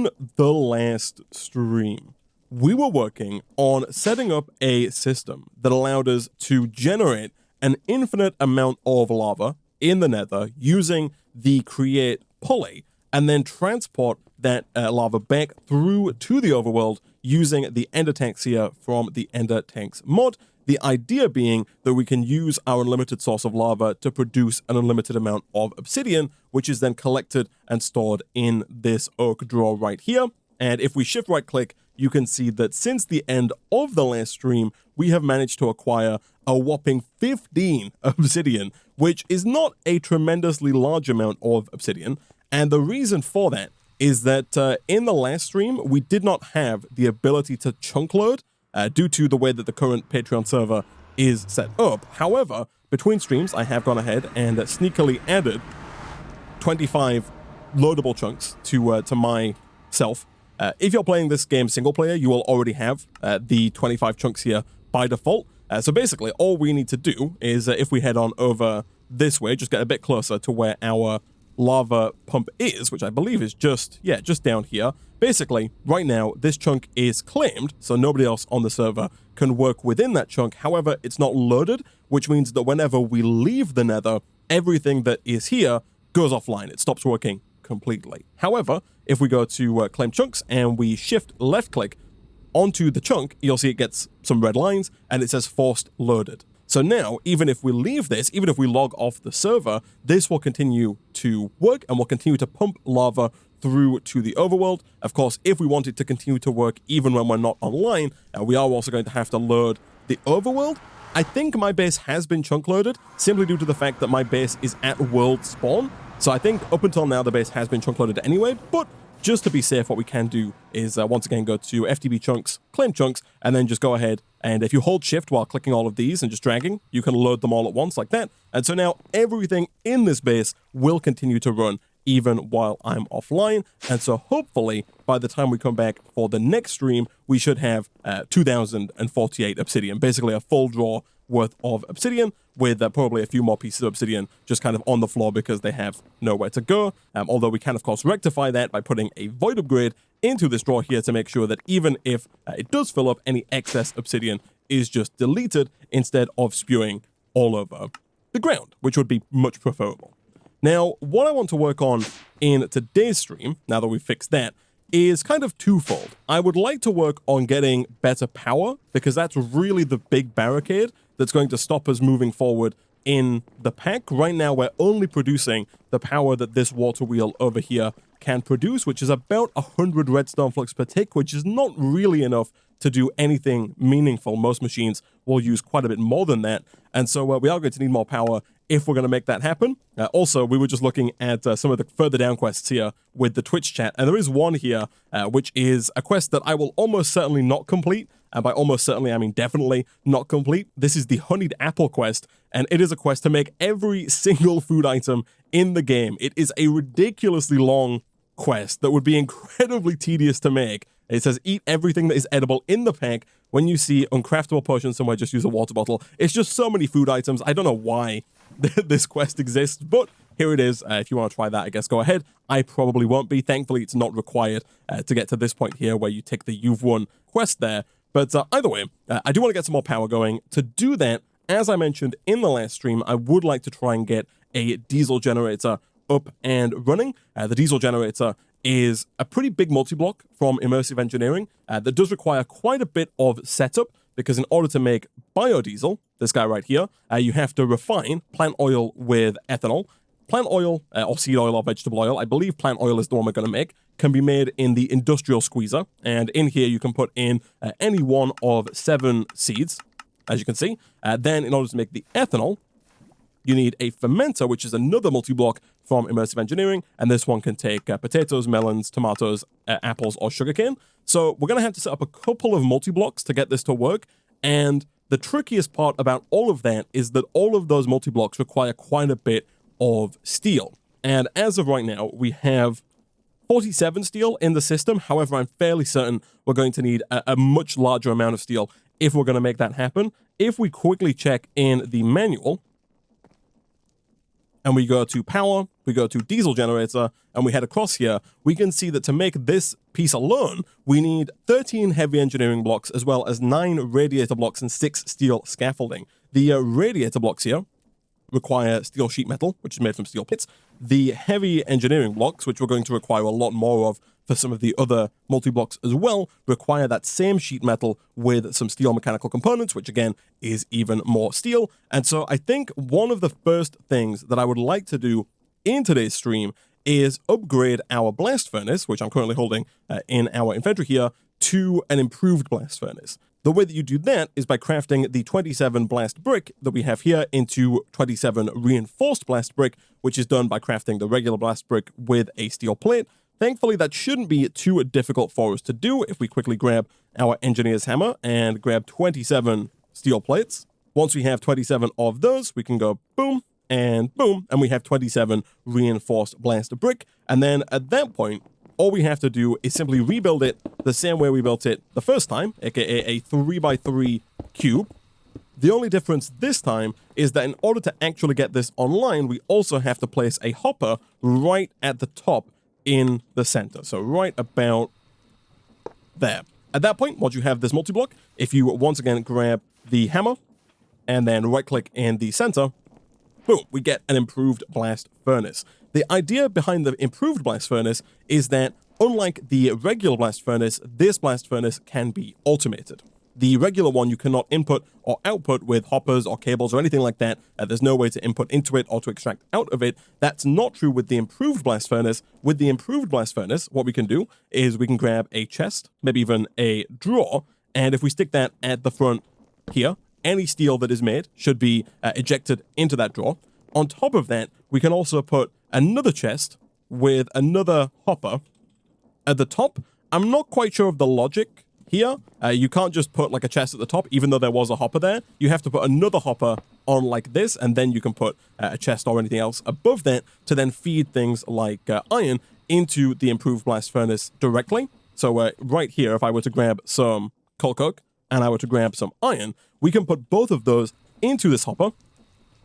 in the last stream, we were working on setting up a system that allowed us to generate an infinite amount of lava in the Nether using the create pulley and then transport that lava back through to the overworld using the ender tanks here from the ender tanks mod. The idea being that we can use our unlimited source of lava to produce an unlimited amount of obsidian, which is then collected and stored in this oak drawer right here. And if we shift right click, you can see that since the end of the last stream, we have managed to acquire a whopping 15 obsidian, which is not a tremendously large amount of obsidian. And the reason for that is that in the last stream, we did not have the ability to chunk load due to the way that the current Patreon server is set up. However, between streams, I have gone ahead and sneakily added 25 loadable chunks to myself. If you're playing this game single player, you will already have the 25 chunks here by default. So basically, all we need to do is if we head on over this way, just get a bit closer to where our lava pump is, which I believe is just down here. Basically, right now, this chunk is claimed, so nobody else on the server can work within that chunk. However, it's not loaded, which means that whenever we leave the Nether, everything that is here goes offline. It stops working completely. However, if we go to claim chunks and we shift left click onto the chunk, you'll see it gets some red lines and it says forced loaded. So now, even if we leave this, even if we log off the server, this will continue to work and will continue to pump lava through to the overworld. Of course, if we want it to continue to work even when we're not online, we are also going to have to load the overworld. I think my base has been chunk loaded simply due to the fact that my base is at world spawn. So I think up until now, the base has been chunk loaded anyway, but just to be safe, what we can do is once again go to FTB chunks, claim chunks, and then just go ahead. And if you hold shift while clicking all of these and just dragging, you can load them all at once like that. And so now everything in this base will continue to run even while I'm offline. And so hopefully by the time we come back for the next stream, we should have 2048 obsidian, basically a full draw worth of obsidian with probably a few more pieces of obsidian just kind of on the floor because they have nowhere to go. Although we can of course rectify that by putting a void upgrade into this drawer here to make sure that even if it does fill up, any excess obsidian is just deleted instead of spewing all over the ground, which would be much preferable. Now, what I want to work on in today's stream, now that we've fixed that, is kind of twofold. I would like to work on getting better power because that's really the big barricade that's going to stop us moving forward in the pack. Right now, we're only producing the power that this water wheel over here can produce, which is about 100 redstone flux per tick, which is not really enough to do anything meaningful. Most machines will use quite a bit more than that. And so we are going to need more power if we're going to make that happen. Also, we were just looking at some of the further down quests here with the Twitch chat. And there is one here, which is a quest that I will almost certainly not complete. And by almost certainly, I mean definitely not complete. This is the Honeyed Apple quest. And it is a quest to make every single food item in the game. It is a ridiculously long quest that would be incredibly tedious to make. It says, eat everything that is edible in the pack. When you see uncraftable potions somewhere, just use a water bottle. It's just so many food items. I don't know why this quest exists, but here it is. If you want to try that, I guess go ahead. I probably won't be. Thankfully, it's not required to get to this point here where you tick the You've Won quest there. But either way, I do want to get some more power going. To do that, as I mentioned in the last stream, I would like to try and get a diesel generator up and running. The diesel generator is a pretty big multi-block from Immersive Engineering that does require quite a bit of setup because in order to make biodiesel, this guy right here, you have to refine plant oil with ethanol. Plant oil, or seed oil or vegetable oil, I believe plant oil is the one we're going to make, can be made in the industrial squeezer. And in here, you can put in any one of 7 seeds, as you can see. Then in order to make the ethanol, you need a fermenter, which is another multi-block from Immersive Engineering, and this one can take potatoes, melons, tomatoes, apples, or sugarcane. So we're going to have to set up a couple of multi-blocks to get this to work, and the trickiest part about all of that is that all of those multi-blocks require quite a bit of steel. And as of right now, we have 47 steel in the system. However, I'm fairly certain we're going to need a much larger amount of steel if we're going to make that happen. If we quickly check in the manual, and we go to power, we go to diesel generator, and we head across here, we can see that to make this piece alone, we need 13 heavy engineering blocks, as well as 9 radiator blocks and 6 steel scaffolding. The radiator blocks here require steel sheet metal, which is made from steel pits. The heavy engineering blocks, which we're going to require a lot more of for some of the other multi-blocks as well, require that same sheet metal with some steel mechanical components, which again is even more steel. And so I think one of the first things that I would like to do in today's stream is upgrade our blast furnace, which I'm currently holding in our inventory here, to an improved blast furnace. The way that you do that is by crafting the 27 blast brick that we have here into 27 reinforced blast brick, which is done by crafting the regular blast brick with a steel plate. Thankfully, that shouldn't be too difficult for us to do if we quickly grab our engineer's hammer and grab 27 steel plates. Once we have 27 of those, we can go boom, and we have 27 reinforced blast brick. And then at that point, all we have to do is simply rebuild it the same way we built it the first time, aka a 3x3 cube. The only difference this time is that in order to actually get this online, we also have to place a hopper right at the top in the center. So right about there. At that point, once you have this multi-block, if you once again grab the hammer and then right-click in the center, boom, we get an improved blast furnace. The idea behind the improved blast furnace is that, unlike the regular blast furnace, this blast furnace can be automated. The regular one you cannot input or output with hoppers or cables or anything like that. There's no way to input into it or to extract out of it. That's not true with the improved blast furnace. With the improved blast furnace, what we can do is we can grab a chest, maybe even a drawer, and if we stick that at the front here, any steel that is made should be ejected into that drawer. On top of that, we can also put another chest with another hopper at the top. I'm not quite sure of the logic here. You can't just put like a chest at the top, even though there was a hopper there. You have to put another hopper on like this, and then you can put a chest or anything else above that to then feed things like iron into the improved blast furnace directly. So right here, if I were to grab some coal coke and I were to grab some iron, we can put both of those into this hopper,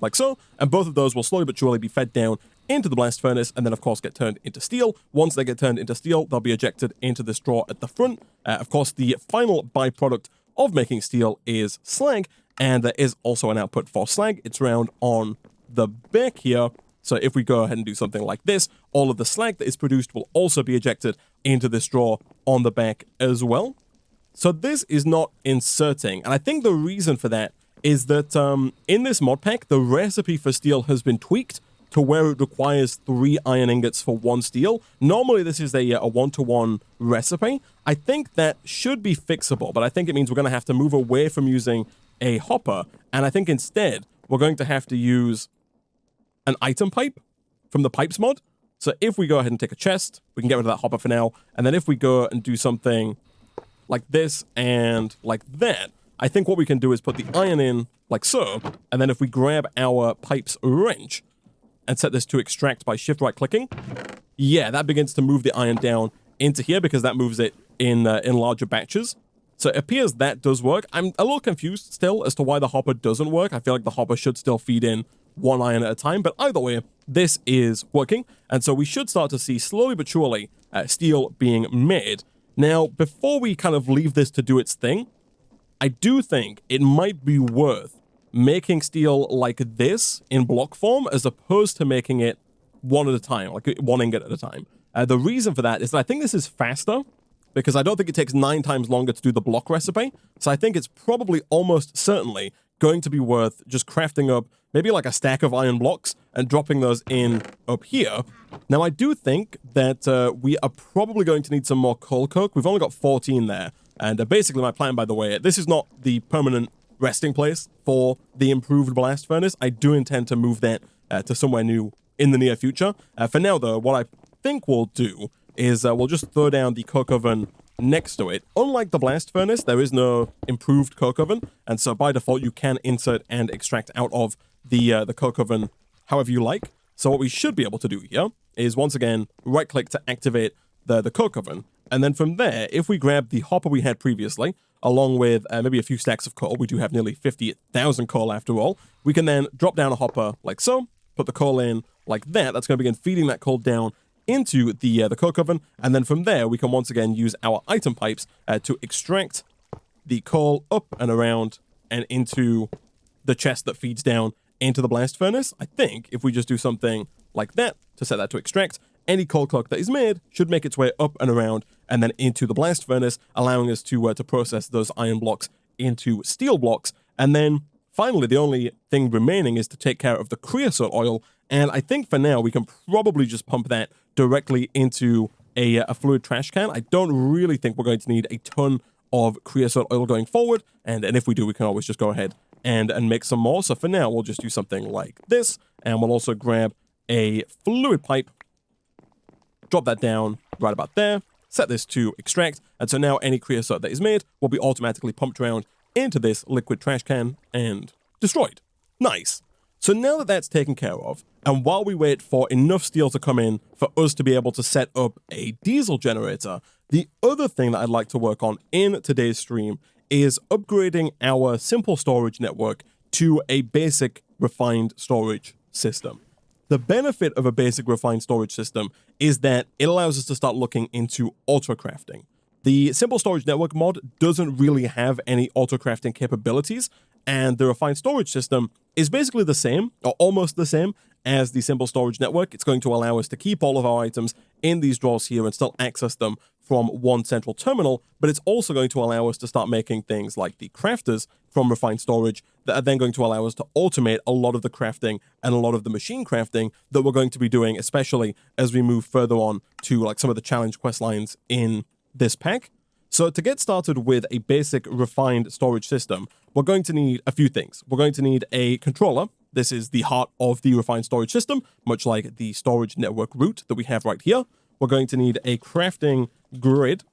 like so, and both of those will slowly but surely be fed down into the blast furnace, and then of course get turned into steel. Once they get turned into steel, they'll be ejected into this drawer at the front. Of course, the final byproduct of making steel is slag, and there is also an output for slag. It's round on the back here. So if we go ahead and do something like this, all of the slag that is produced will also be ejected into this drawer on the back as well. So this is not inserting, and I think the reason for that is that in this mod pack, the recipe for steel has been tweaked to where it requires 3 iron ingots for 1 steel. Normally, this is a 1-to-1 recipe. I think that should be fixable, but I think it means we're going to have to move away from using a hopper, and I think instead, we're going to have to use an item pipe from the pipes mod. So if we go ahead and take a chest, we can get rid of that hopper for now, and then if we go and do something like this and like that, I think what we can do is put the iron in like so, and then if we grab our pipes wrench and set this to extract by shift right clicking, yeah, that begins to move the iron down into here because that moves it in larger batches. So it appears that does work. I'm a little confused still as to why the hopper doesn't work. I feel like the hopper should still feed in 1 iron at a time, but either way, this is working, and so we should start to see slowly but surely steel being made. Now, before we kind of leave this to do its thing, I do think it might be worth making steel like this in block form as opposed to making it one at a time, like 1 ingot at a time. The reason for that is that I think this is faster because I don't think it takes 9 times longer to do the block recipe. So I think it's probably almost certainly going to be worth just crafting up maybe like a stack of iron blocks and dropping those in up here. Now, I do think that we are probably going to need some more coal coke. We've only got 14 there. And basically my plan, by the way, this is not the permanent resting place for the improved blast furnace. I do intend to move that to somewhere new in the near future. For now, though, what I think we'll do is we'll just throw down the coke oven next to it. Unlike the blast furnace, there is no improved coke oven, and so by default, you can insert and extract out of the coke oven however you like. So what we should be able to do here is, once again, right-click to activate the coke oven. And then from there, if we grab the hopper we had previously, along with maybe a few stacks of coal, we do have nearly 50,000 coal after all, we can then drop down a hopper like so, put the coal in like that. That's going to begin feeding that coal down into the coke oven, and then from there we can once again use our item pipes to extract the coal up and around and into the chest that feeds down into the blast furnace. I think if we just do something like that to set that to extract, any coal coke that is made should make its way up and around and then into the blast furnace, allowing us to process those iron blocks into steel blocks. And then finally, the only thing remaining is to take care of the creosote oil. And I think for now, we can probably just pump that directly into a fluid trash can. I don't really think we're going to need a ton of creosote oil going forward. And if we do, we can always just go ahead and make some more. So for now, we'll just do something like this. And we'll also grab a fluid pipe, drop that down right about there, set this to extract. And so now any creosote that is made will be automatically pumped around into this liquid trash can and destroyed. Nice. So now that that's taken care of, and while we wait for enough steel to come in for us to be able to set up a diesel generator, the other thing that I'd like to work on in today's stream is upgrading our simple storage network to a basic refined storage system. The benefit of a basic refined storage system is that it allows us to start looking into auto-crafting. The simple storage network mod doesn't really have any auto-crafting capabilities, and the refined storage system is basically the same, or almost the same, as the simple storage network. It's going to allow us to keep all of our items in these drawers here and still access them from one central terminal, but it's also going to allow us to start making things like the crafters from refined storage that are then going to allow us to automate a lot of the crafting and a lot of the machine crafting that we're going to be doing, especially as we move further on to like some of the challenge quest lines in this pack. So to get started with a basic refined storage system, we're going to need a few things. We're going to need a controller. This is the heart of the refined storage system, much like the storage network root that we have right here. We're going to need a crafting grid,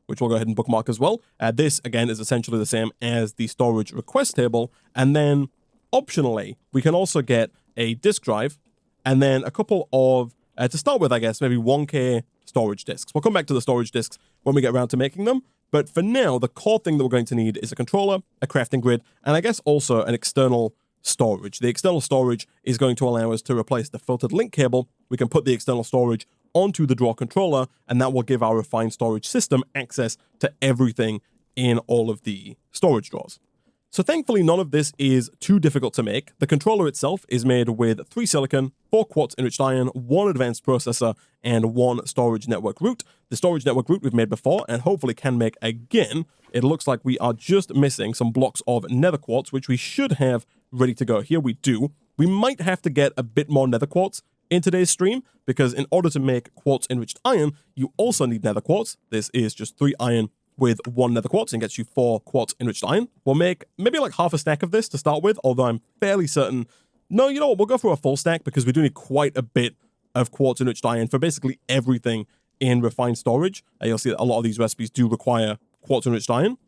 which we'll go ahead and bookmark as well. This, again, is essentially the same as the storage request table. And then, optionally, we can also get a disk drive, and then a couple of, to start with, I guess, maybe 1K storage disks. We'll come back to the storage disks when we get around to making them. But for now, the core thing that we're going to need is a controller, a crafting grid, and I guess also an external storage. The external storage is going to allow us to replace the filtered link cable. We can put the external storage onto the drawer controller, and that will give our refined storage system access to everything in all of the storage drawers. So thankfully, none of this is too difficult to make. The controller itself is made with 3 silicon, 4 quartz enriched iron, 1 advanced processor, and 1 storage network root. The storage network root we've made before and hopefully can make again. It looks like we are just missing some blocks of nether quartz, which we should have ready to go. Here we do. We might have to get a bit more nether quartz in today's stream, because in order to make quartz enriched iron, you also need nether quartz. This is just 3 iron with 1 nether quartz and gets you 4 quartz enriched iron. We'll make maybe like half a stack of this to start with, although I'm fairly certain. No, you know what? We'll go for a full stack because we do need quite a bit of quartz enriched iron for basically everything in refined storage. You'll see that a lot of these recipes do require quartz enriched iron.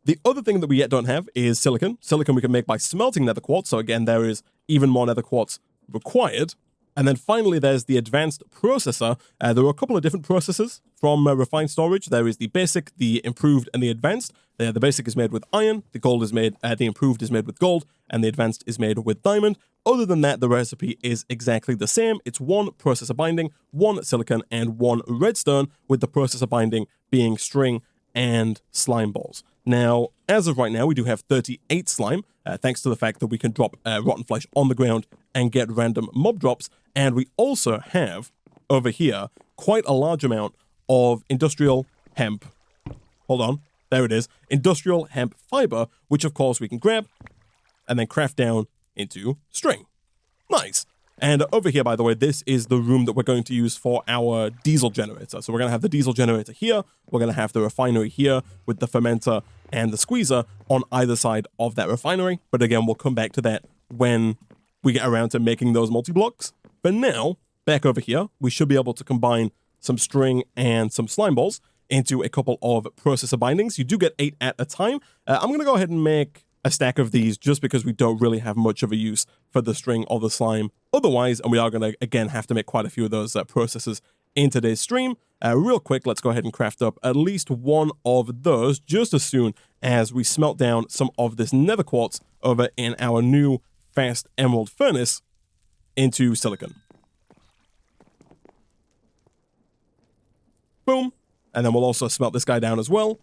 The other thing that we yet don't have is silicon. Silicon we can make by smelting nether quartz. So again, there is even more nether quartz required. And then finally, there's the advanced processor. There are a couple of different processors from refined storage. There is the basic, the improved, and the advanced. The basic is made with iron, the gold is made, the improved is made with gold, and the advanced is made with diamond. Other than that, the recipe is exactly the same. It's 1 processor binding, 1 silicon, and 1 redstone, with the processor binding being string and slime balls. Now, as of right now, we do have 38 slime, thanks to the fact that we can drop rotten flesh on the ground and get random mob drops. And we also have, over here, quite a large amount of industrial hemp. Hold on. There it is. Industrial hemp fiber, which of course we can grab and then craft down into string. Nice. And over here, by the way, this is the room that we're going to use for our diesel generator. So we're going to have the diesel generator here. We're going to have the refinery here with the fermenter and the squeezer on either side of that refinery. But again, we'll come back to that when we get around to making those multi-blocks. But now, back over here, we should be able to combine some string and some slime balls into a couple of processor bindings. You do get 8 at a time. I'm going to go ahead and make a stack of these just because we don't really have much of a use for the string or the slime otherwise, and we are going to, again, have to make quite a few of those processors in today's stream. Real quick, let's go ahead and craft up at least 1 of those just as soon as we smelt down some of this nether quartz over in our new fast emerald furnace into silicon. Boom. And then we'll also smelt this guy down as well.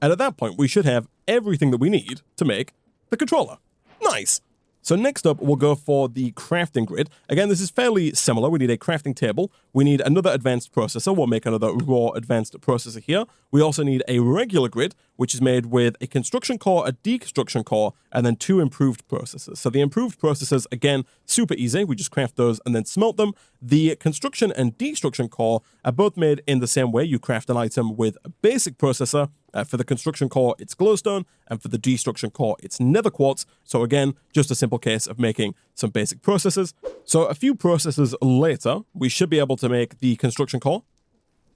And at that point, we should have everything that we need to make the controller. Nice. So next up, we'll go for the crafting grid. Again, this is fairly similar. We need a crafting table. We need another advanced processor. We'll make another raw advanced processor here. We also need a regular grid, which is made with a construction core, a deconstruction core, and then 2 improved processors. So the improved processors, again, super easy. We just craft those and then smelt them. The construction and destruction core are both made in the same way. You craft an item with a basic processor. For the construction core, it's glowstone, and for the destruction core, it's nether quartz. So again, just a simple case of making some basic processors. So a few processes later, we should be able to make the construction core,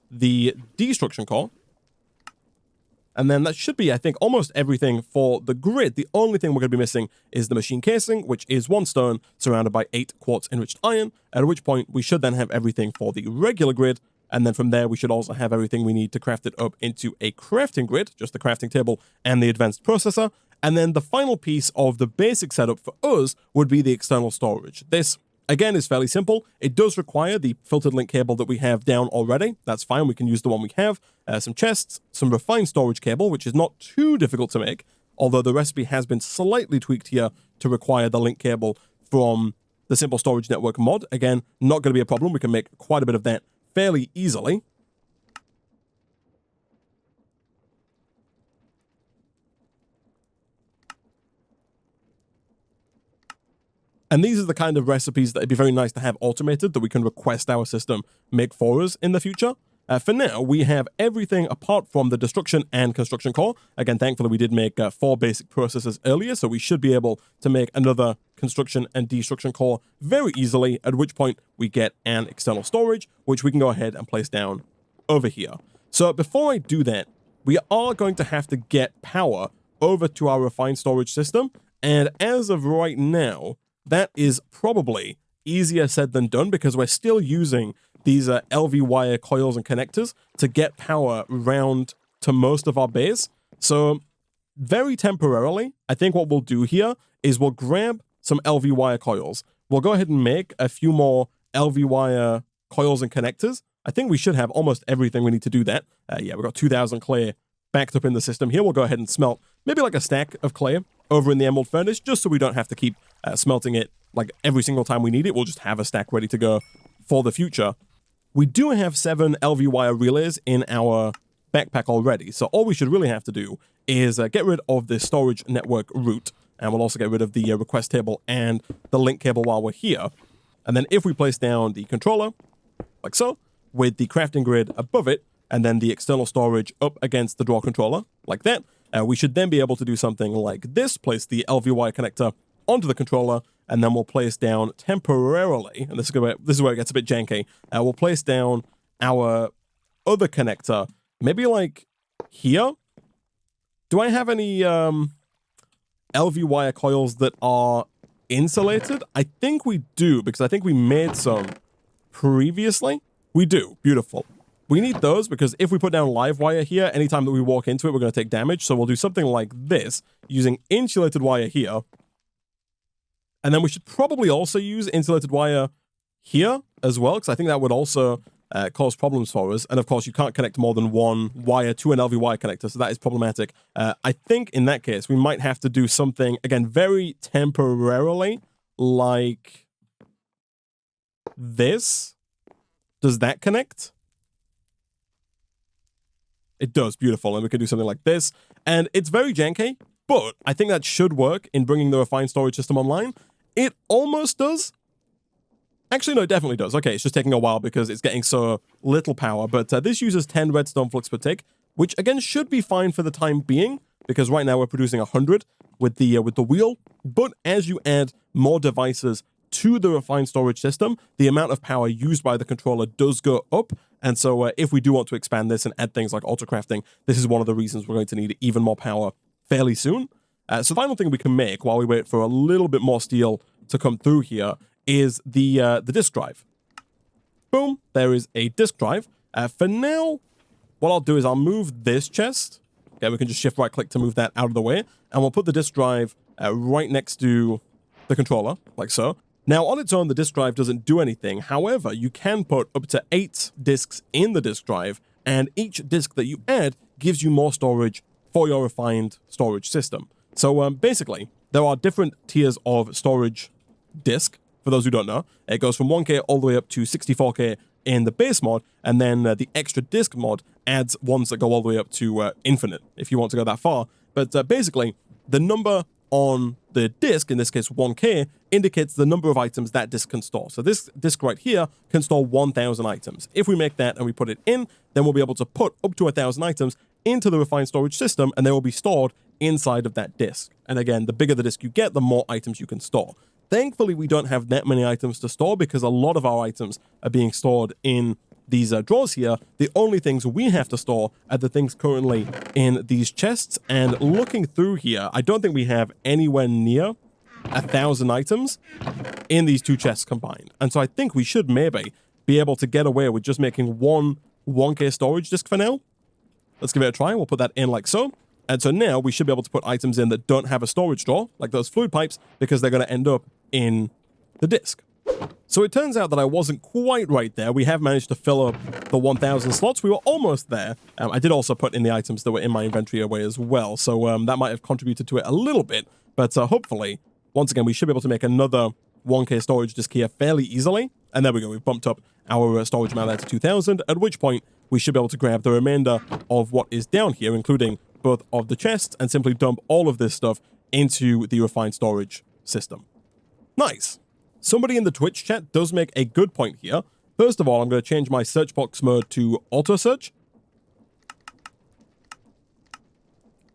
the destruction core, and then that should be, I think, almost everything for the grid. The only thing we're going to be missing is the machine casing, which is 1 stone surrounded by 8 quartz enriched iron, at which point we should then have everything for the regular grid. And then from there, we should also have everything we need to craft it up into a crafting grid, just the crafting table and the advanced processor. And then the final piece of the basic setup for us would be the external storage. This, again, is fairly simple. It does require the filtered link cable that we have down already. That's fine. We can use the one we have. Some chests, some refined storage cable, which is not too difficult to make, although the recipe has been slightly tweaked here to require the link cable from the Simple Storage Network mod. Again, not going to be a problem. We can make quite a bit of that fairly easily. And these are the kind of recipes that it'd be very nice to have automated that we can request our system make for us in the future. For now, we have everything apart from the destruction and construction core. Again, thankfully, we did make 4 basic processes earlier, so we should be able to make another construction and destruction core very easily, at which point we get an external storage, which we can go ahead and place down over here. So before I do that, we are going to have to get power over to our refined storage system, and as of right now, that is probably easier said than done because we're still using these LV wire coils and connectors to get power round to most of our base. So very temporarily, I think what we'll do here is we'll grab some LV wire coils. We'll go ahead and make a few more LV wire coils and connectors. I think we should have almost everything we need to do that. Yeah, we've got 2,000 clay backed up in the system here. We'll go ahead and smelt maybe like a stack of clay over in the emerald furnace, just so we don't have to keep smelting it like every single time we need it. We'll just have a stack ready to go for the future. We do have 7 LV wire relays in our backpack already, so all we should really have to do is get rid of the storage network route, and we'll also get rid of the request table and the link cable while we're here. And then if we place down the controller, like so, with the crafting grid above it, and then the external storage up against the draw controller, like that, we should then be able to do something like this, place the LV wire connector onto the controller, and then we'll place down temporarily, and this is where it gets a bit janky, we'll place down our other connector, maybe like here. Do I have any LV wire coils that are insulated? I think we do, because I think we made some previously. We do. Beautiful. We need those because if we put down live wire here, anytime that we walk into it, we're going to take damage. So we'll do something like this, using insulated wire here. And then we should probably also use insulated wire here as well, because I think that would also cause problems for us. And of course, you can't connect more than one wire to an LV wire connector, so that is problematic. I think in that case, we might have to do something, again, very temporarily, like this. Does that connect? It does. Beautiful. And we can do something like this. And it's very janky, but I think that should work in bringing the refined storage system online. It almost does. Actually, no, it definitely does. Okay, it's just taking a while because it's getting so little power. But this uses 10 redstone flux per tick, which again should be fine for the time being, because right now we're producing 100 with the wheel. But as you add more devices to the refined storage system, the amount of power used by the controller does go up. And so if we do want to expand this and add things like auto crafting, this is one of the reasons we're going to need even more power fairly soon. So the final thing we can make while we wait for a little bit more steel to come through here is the disk drive. Boom, there is a disk drive. For now, what I'll do is I'll move this chest. Okay, we can just shift right click to move that out of the way. And we'll put the disk drive right next to the controller, like so. Now, on its own, the disk drive doesn't do anything. However, you can put up to 8 disks in the disk drive, and each disk that you add gives you more storage for your refined storage system. So basically, there are different tiers of storage disk, for those who don't know. It goes from 1K all the way up to 64K in the base mod, and then the extra disk mod adds ones that go all the way up to infinite, if you want to go that far. But basically, the number on the disk, in this case 1K, indicates the number of items that disk can store. So this disk right here can store 1,000 items. If we make that and we put it in, then we'll be able to put up to 1,000 items into the refined storage system, and they will be stored inside of that disk. And again, the bigger the disk you get, the more items you can store. Thankfully, we don't have that many items to store because a lot of our items are being stored in these drawers here. The only things we have to store are the things currently in these chests. And looking through here, I don't think we have anywhere near 1,000 items in these two chests combined. And so I think we should maybe be able to get away with just making one 1K storage disk for now. Let's give it a try. We'll put that in like so. And so now we should be able to put items in that don't have a storage drawer, like those fluid pipes, because they're going to end up in the disk. So it turns out that I wasn't quite right there. We have managed to fill up the 1,000 slots. We were almost there. I did also put in the items that were in my inventory away as well, so that might have contributed to it a little bit. But hopefully, once again, we should be able to make another 1K storage disk here fairly easily. And there we go. We've bumped up our storage amount there to 2,000, at which point we should be able to grab the remainder of what is down here, including both of the chests, and simply dump all of this stuff into the refined storage system. Nice. Somebody in the Twitch chat does make a good point here. First of all, I'm going to change my search box mode to auto search.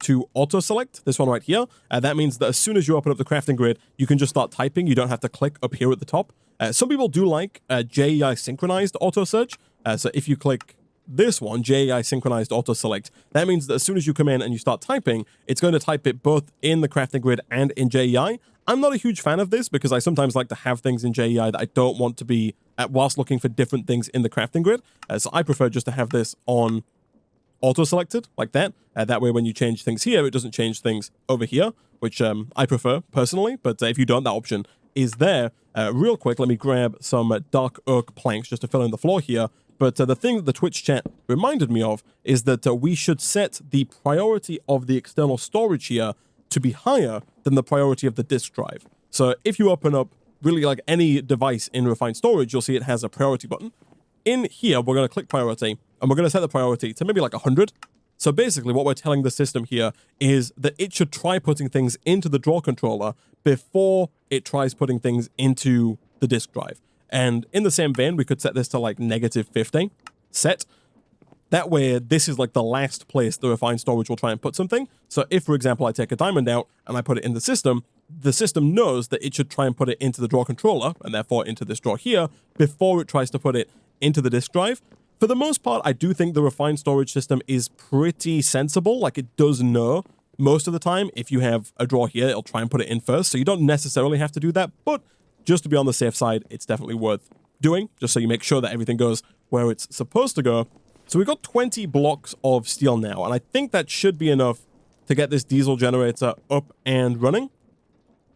To auto select, this one right here. That means that as soon as you open up the crafting grid, you can just start typing. You don't have to click up here at the top. Some people do like JEI synchronized auto search. So if you click this one, JEI synchronized auto select, that means that as soon as you come in and you start typing, it's going to type it both in the crafting grid and in JEI. I'm not a huge fan of this because I sometimes like to have things in JEI that I don't want to be at whilst looking for different things in the crafting grid. So I prefer just to have this on auto-selected like that. That way when you change things here, it doesn't change things over here, which I prefer personally. But if you don't, that option is there. Real quick, let me grab some dark oak planks just to fill in the floor here. But the thing that the Twitch chat reminded me of is that we should set the priority of the external storage here to be higher than the priority of the disk drive. So if you open up really like any device in refined storage, you'll see it has a priority button. In here, we're going to click priority, and we're going to set the priority to maybe like 100. So basically what we're telling the system here is that it should try putting things into the drawer controller before it tries putting things into the disk drive. And in the same vein, we could set this to like -50 set. That way, this is like the last place the refined storage will try and put something. So if, for example, I take a diamond out and I put it in the system knows that it should try and put it into the drawer controller, and therefore into this drawer here, before it tries to put it into the disk drive. For the most part, I do think the refined storage system is pretty sensible. Like, it does know most of the time if you have a drawer here, it'll try and put it in first. So you don't necessarily have to do that, but just to be on the safe side, it's definitely worth doing, just so you make sure that everything goes where it's supposed to go. So we've got 20 blocks of steel now, and I think that should be enough to get this diesel generator up and running.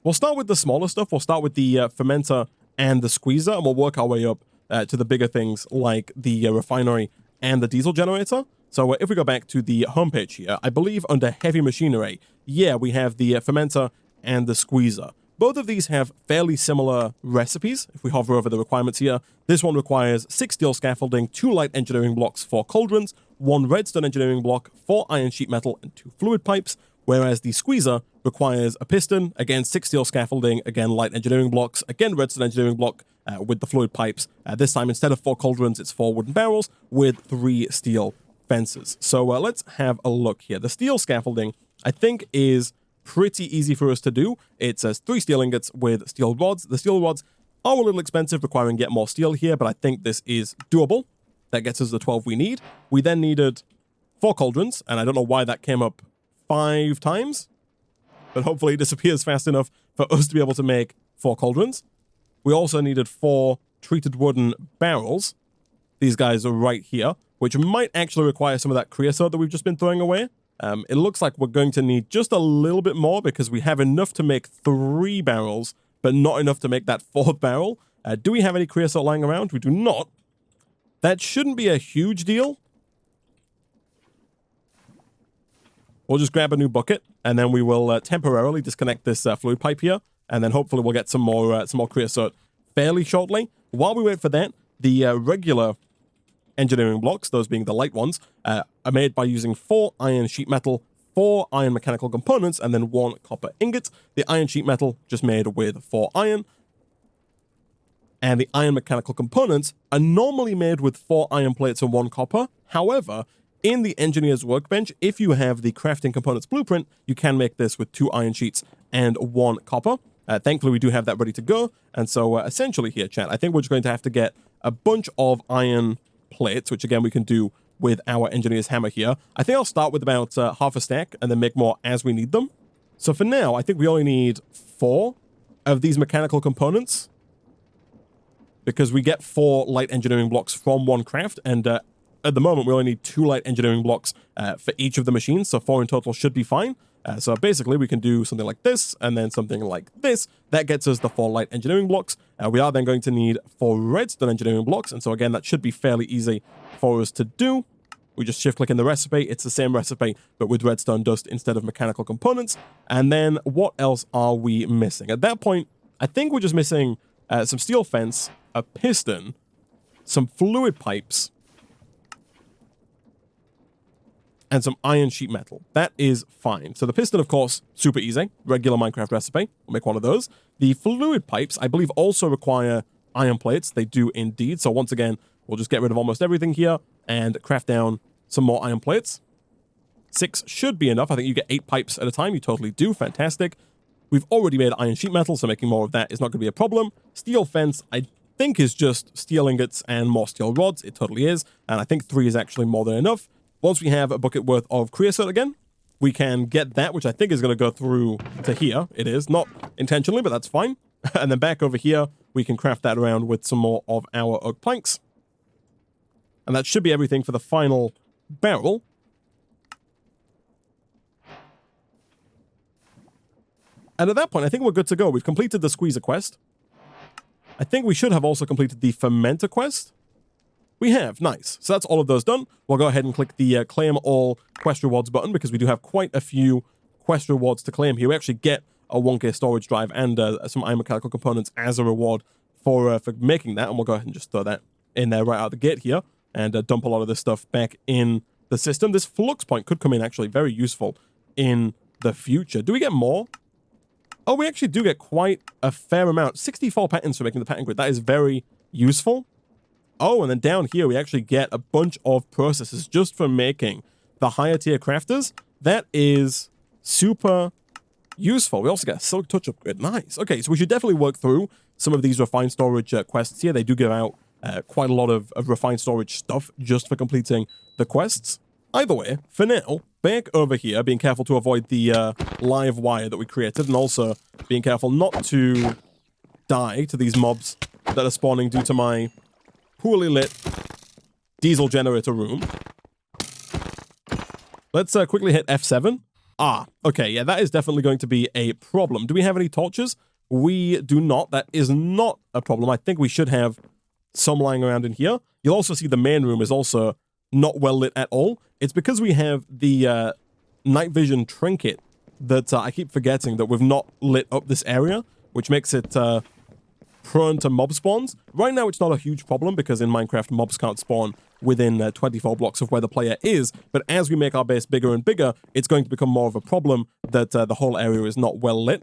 We'll start with the smaller stuff. We'll start with the fermenter and the squeezer, and we'll work our way up to the bigger things like the refinery and the diesel generator. So if we go back to the homepage here, I believe under heavy machinery, yeah, we have the fermenter and the squeezer. Both of these have fairly similar recipes. If we hover over the requirements here, this one requires 6 steel scaffolding, 2 light engineering blocks, 4 cauldrons, 1 redstone engineering block, 4 iron sheet metal, and 2 fluid pipes, whereas the squeezer requires a piston, again 6 steel scaffolding, again light engineering blocks, again redstone engineering block with the fluid pipes. This time, instead of 4 cauldrons, it's 4 wooden barrels with 3 steel fences. So let's have a look here. The steel scaffolding, I think, is pretty easy for us to do. It says 3 steel ingots with steel rods. The steel rods are a little expensive, requiring yet more steel here, but I think this is doable. That gets us the 12 we need. We then needed 4 cauldrons, and I don't know why that came up 5 times, but hopefully it disappears fast enough for us to be able to make 4 cauldrons. We also needed 4 treated wooden barrels. These guys are right here, which might actually require some of that creosote that we've just been throwing away. It looks like we're going to need just a little bit more because we have enough to make 3 barrels, but not enough to make that fourth barrel. Do we have any creosote lying around? We do not. That shouldn't be a huge deal. We'll just grab a new bucket, and then we will temporarily disconnect this fluid pipe here, and then hopefully we'll get some more creosote fairly shortly. While we wait for that, the regular engineering blocks, those being the light ones, are made by using 4 iron sheet metal, 4 iron mechanical components, and then 1 copper ingot. The iron sheet metal just made with 4 iron, and the iron mechanical components are normally made with 4 iron plates and 1 copper. However, in the engineer's workbench, if you have the crafting components blueprint, you can make this with 2 iron sheets and 1 copper. Thankfully, we do have that ready to go. And so essentially here, chat, I think we're just going to have to get a bunch of iron plates, which again, we can do with our engineer's hammer here. I think I'll start with about half a stack and then make more as we need them. So for now, I think we only need 4 of these mechanical components because we get 4 light engineering blocks from 1 craft. And at the moment, we only need 2 light engineering blocks for each of the machines. So 4 in total should be fine. So basically, we can do something like this and then something like this. That gets us the 4 light engineering blocks. We are then going to need 4 redstone engineering blocks. And so again, that should be fairly easy for us to do. We just shift click in the recipe. It's the same recipe, but with redstone dust instead of mechanical components. And then what else are we missing? At that point, I think we're just missing some steel fence, a piston, some fluid pipes, and some iron sheet metal. That is fine. So the piston, of course, super easy. Regular Minecraft recipe. We'll make one of those. The fluid pipes, I believe, also require iron plates. They do indeed. So once again, we'll just get rid of almost everything here and craft down some more iron plates. 6 should be enough. I think you get 8 pipes at a time. You totally do. Fantastic. We've already made iron sheet metal, so making more of that is not going to be a problem. Steel fence, I think, is just steel ingots and more steel rods. It totally is. And I think 3 is actually more than enough. Once we have a bucket worth of creosote again, we can get that, which I think is going to go through to here. It is, not intentionally, but that's fine. And then back over here, we can craft that around with some more of our oak planks. And that should be everything for the final barrel. And at that point, I think we're good to go. We've completed the squeezer quest. I think we should have also completed the fermenter quest. We have. Nice. So that's all of those done. We'll go ahead and click the claim all quest rewards button because we do have quite a few quest rewards to claim here. We actually get a 1K storage drive and some iron mechanical components as a reward for making that. And we'll go ahead and just throw that in there right out the gate here and dump a lot of this stuff back in the system. This flux point could come in actually very useful in the future. Do we get more? Oh, we actually do get quite a fair amount. 64 patents for making the patent grid. That is very useful. Oh, and then down here, we actually get a bunch of processes just for making the higher tier crafters. That is super useful. We also get a silk touch upgrade. Nice. Okay, so we should definitely work through some of these refined storage quests here. They do give out quite a lot of refined storage stuff just for completing the quests. Either way, for now, back over here, being careful to avoid the live wire that we created, and also being careful not to die to these mobs that are spawning due to my poorly lit diesel generator room. Let's quickly hit F7. Ah, okay, yeah, that is definitely going to be a problem. Do we have any torches? We do not. That is not a problem. I think we should have some lying around in here. You'll also see the main room is also not well lit at all. It's because we have the night vision trinket that I keep forgetting that we've not lit up this area, which makes it prone to mob spawns. Right now, it's not a huge problem because in Minecraft, mobs can't spawn within 24 blocks of where the player is. But as we make our base bigger and bigger, it's going to become more of a problem that the whole area is not well lit.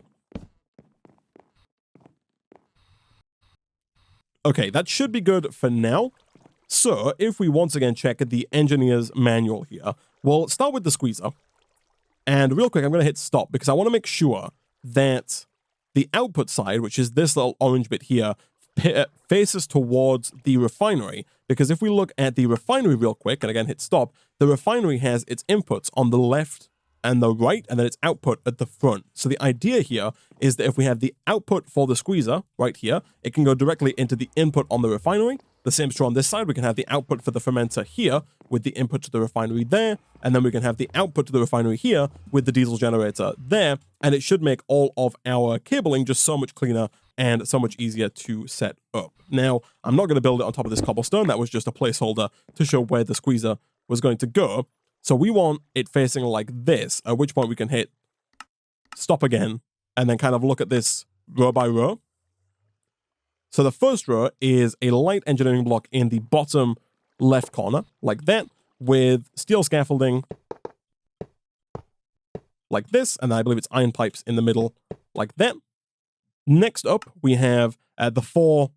Okay, that should be good for now. So, if we once again check the engineer's manual here, we'll start with the squeezer. And real quick, I'm going to hit stop because I want to make sure that the output side, which is this little orange bit here, faces towards the refinery. Because if we look at the refinery real quick, and again hit stop, the refinery has its inputs on the left and the right, and then its output at the front. So the idea here is that if we have the output for the squeezer right here, it can go directly into the input on the refinery. the same is true on this side. We can have the output for the fermenter here with the input to the refinery there. And then we can have the output to the refinery here with the diesel generator there. And it should make all of our cabling just so much cleaner and so much easier to set up. Now, I'm not going to build it on top of this cobblestone. That was just a placeholder to show where the squeezer was going to go. So we want it facing like this, at which point we can hit stop again and then kind of look at this row by row. So the first row is a light engineering block in the bottom left corner, like that, with steel scaffolding like this, and I believe it's iron pipes in the middle, like that. Next up, we have the 4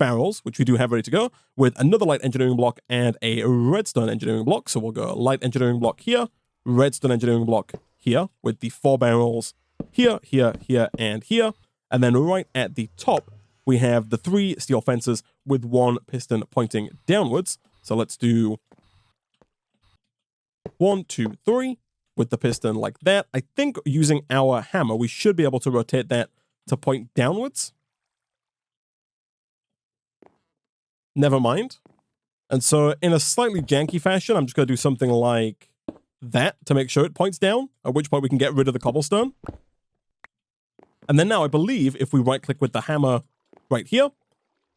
barrels, which we do have ready to go, with another light engineering block and a redstone engineering block. So we'll go light engineering block here, redstone engineering block here, with the 4 barrels here, here, here, and here. And then right at the top, we have the 3 steel fences with 1 piston pointing downwards. So let's do 1, 2, 3 with the piston like that. I think using our hammer, we should be able to rotate that to point downwards. Never mind. And so in a slightly janky fashion, I'm just going to do something like that to make sure it points down, at which point we can get rid of the cobblestone. And then now I believe if we right click with the hammer right here,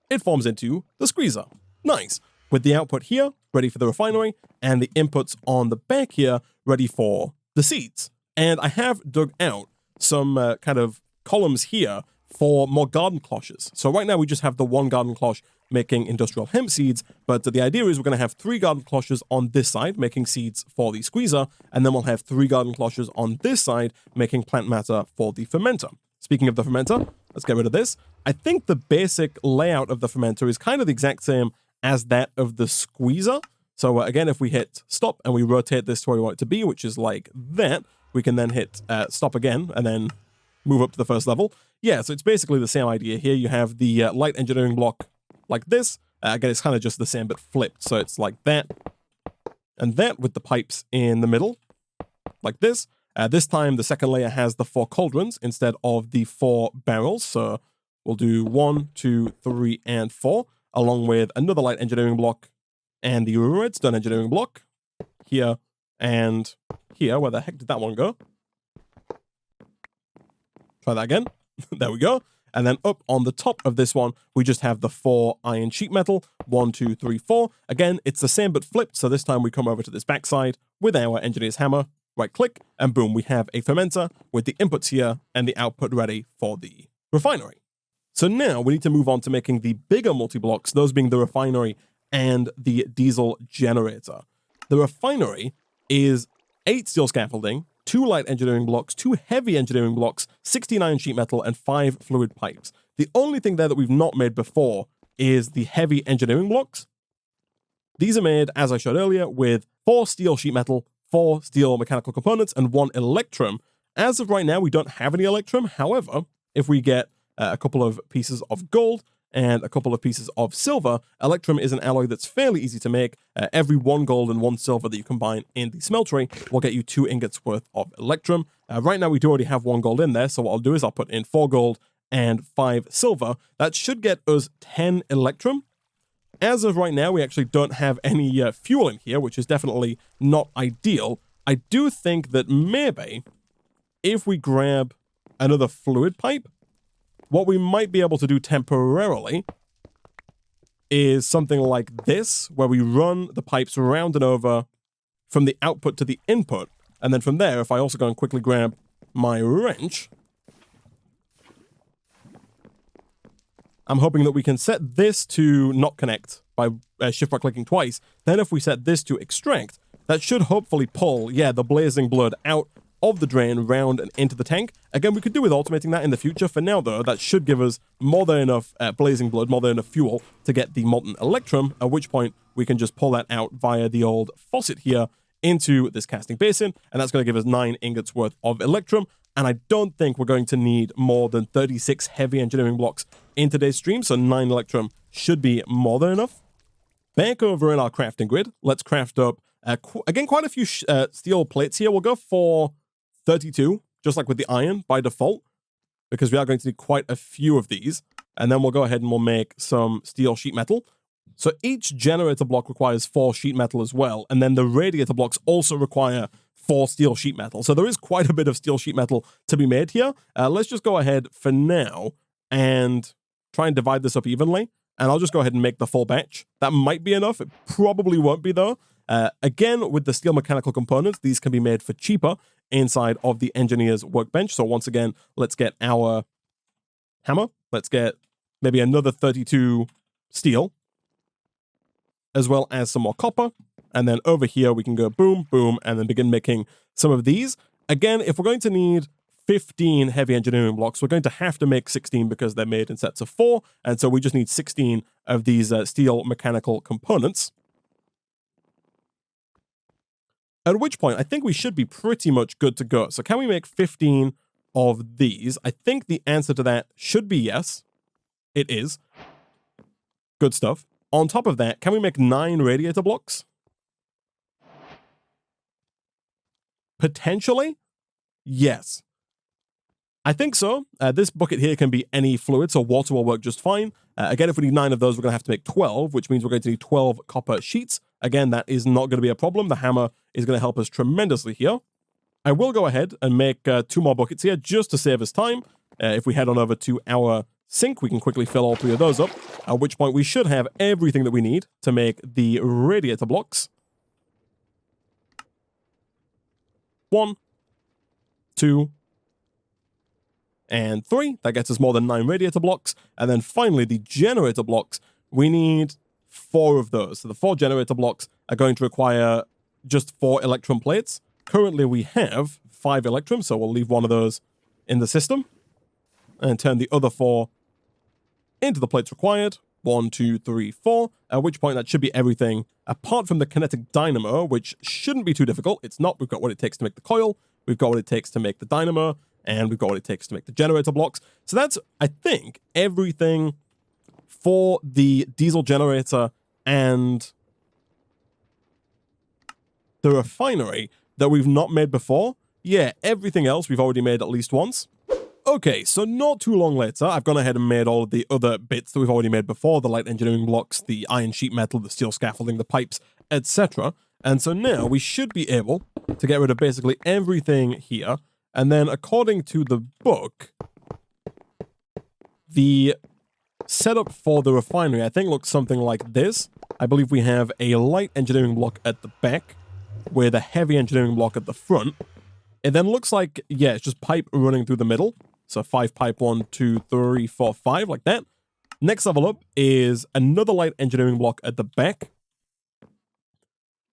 it forms into the squeezer. Nice. With the output here, ready for the refinery, and the inputs on the back here, ready for the seeds. And I have dug out some kind of columns here for more garden cloches. So right now we just have the 1 garden cloche making industrial hemp seeds, but the idea is we're going to have 3 garden cloches on this side making seeds for the squeezer, and then we'll have 3 garden cloches on this side making plant matter for the fermenter. Speaking of the fermenter, let's get rid of this. I think the basic layout of the fermenter is kind of the exact same as that of the squeezer. So again, if we hit stop and we rotate this to where we want it to be, which is like that, we can then hit stop again and then move up to the first level. Yeah, so it's basically the same idea here. You have the light engineering block like this. Again, it's kind of just the same but flipped. So it's like that and that with the pipes in the middle, like this. This time, the second layer has the 4 cauldrons instead of the 4 barrels. So we'll do 1, 2, 3, and 4, along with another light engineering block and the redstone engineering block here and here. Where the heck did that one go? Try that again. There we go. And then up on the top of this one, we just have the 4 iron sheet metal. 1, 2, 3, 4. Again, it's the same but flipped. So this time we come over to this backside with our engineer's hammer. Right click, and boom, we have a fermenter with the inputs here and the output ready for the refinery. So now we need to move on to making the bigger multi-blocks, those being the refinery and the diesel generator. The refinery is 8 steel scaffolding, 2 light engineering blocks, 2 heavy engineering blocks, 69 sheet metal, and 5 fluid pipes. The only thing there that we've not made before is the heavy engineering blocks. These are made, as I showed earlier, with 4 steel sheet metal, 4 steel mechanical components, and 1 electrum. As of right now, we don't have any electrum. However, if we get a couple of pieces of gold and a couple of pieces of silver, electrum is an alloy that's fairly easy to make. Every 1 gold and 1 silver that you combine in the smeltery will get you 2 ingots worth of electrum. Right now, we do already have 1 gold in there, so what I'll do is I'll put in 4 gold and 5 silver. That should get us 10 electrum. As of right now, we actually don't have any fuel in here, which is definitely not ideal. I do think that maybe if we grab another fluid pipe, what we might be able to do temporarily is something like this, where we run the pipes around and over from the output to the input. And then from there, if I also go and quickly grab my wrench, I'm hoping that we can set this to not connect by shift right clicking twice. Then if we set this to extract, that should hopefully pull, yeah, the blazing blood out of the drain round and into the tank. Again, we could do with automating that in the future. For now, though, that should give us more than enough blazing blood, more than enough fuel to get the molten electrum, at which point we can just pull that out via the old faucet here into this casting basin, and that's going to give us 9 ingots worth of electrum. And I don't think we're going to need more than 36 heavy engineering blocks in today's stream, so 9 electrum should be more than enough. Back over in our crafting grid, let's craft up, again, quite a few steel plates here. We'll go for 32, just like with the iron by default, because we are going to need quite a few of these. And then we'll go ahead and we'll make some steel sheet metal. So each generator block requires 4 sheet metal as well, and then the radiator blocks also require 4 steel sheet metal. So there is quite a bit of steel sheet metal to be made here. Let's just go ahead for now and try and divide this up evenly, and I'll just go ahead and make the full batch. That might be enough. It probably won't be, though. Again, with the steel mechanical components, these can be made for cheaper inside of the engineer's workbench. So once again, let's get our hammer. Let's get maybe another 32 steel, as well as some more copper. And then over here, we can go boom, boom, and then begin making some of these. Again, if we're going to need 15 heavy engineering blocks, we're going to have to make 16 because they're made in sets of 4. And so we just need 16 of these steel mechanical components. At which point, I think we should be pretty much good to go. So can we make 15 of these? I think the answer to that should be yes. It is. Good stuff. On top of that, can we make 9 radiator blocks? Potentially? Yes. I think so. This bucket here can be any fluid, so water will work just fine. Again, if we need 9 of those, we're going to have to make 12, which means we're going to need 12 copper sheets. Again, that is not going to be a problem. The hammer is going to help us tremendously here. I will go ahead and make 2 more buckets here just to save us time. If we head on over to our sink, we can quickly fill all 3 of those up, at which point we should have everything that we need to make the radiator blocks. 1, 2, and 3. That gets us more than 9 radiator blocks. And then finally, the generator blocks, we need 4 of those. So the 4 generator blocks are going to require just 4 electrum plates. Currently, we have 5 electrum, so we'll leave 1 of those in the system and turn the other 4 into the plates required. 1, 2, 3, 4, at which point that should be everything apart from the kinetic dynamo, which shouldn't be too difficult. It's not. We've got what it takes to make the coil, we've got what it takes to make the dynamo, and we've got what it takes to make the generator blocks. So that's, I think, everything for the diesel generator and the refinery that we've not made before. Yeah, everything else we've already made at least once. Okay, so not too long later, I've gone ahead and made all of the other bits that we've already made before, the light engineering blocks, the iron sheet metal, the steel scaffolding, the pipes, etc. And so now we should be able to get rid of basically everything here. And then according to the book, the setup for the refinery, I think, looks something like this. I believe we have a light engineering block at the back with a heavy engineering block at the front. It then looks like, yeah, it's just pipe running through the middle. So 5 pipe, 1, 2, 3, 4, 5, like that. Next level up is another light engineering block at the back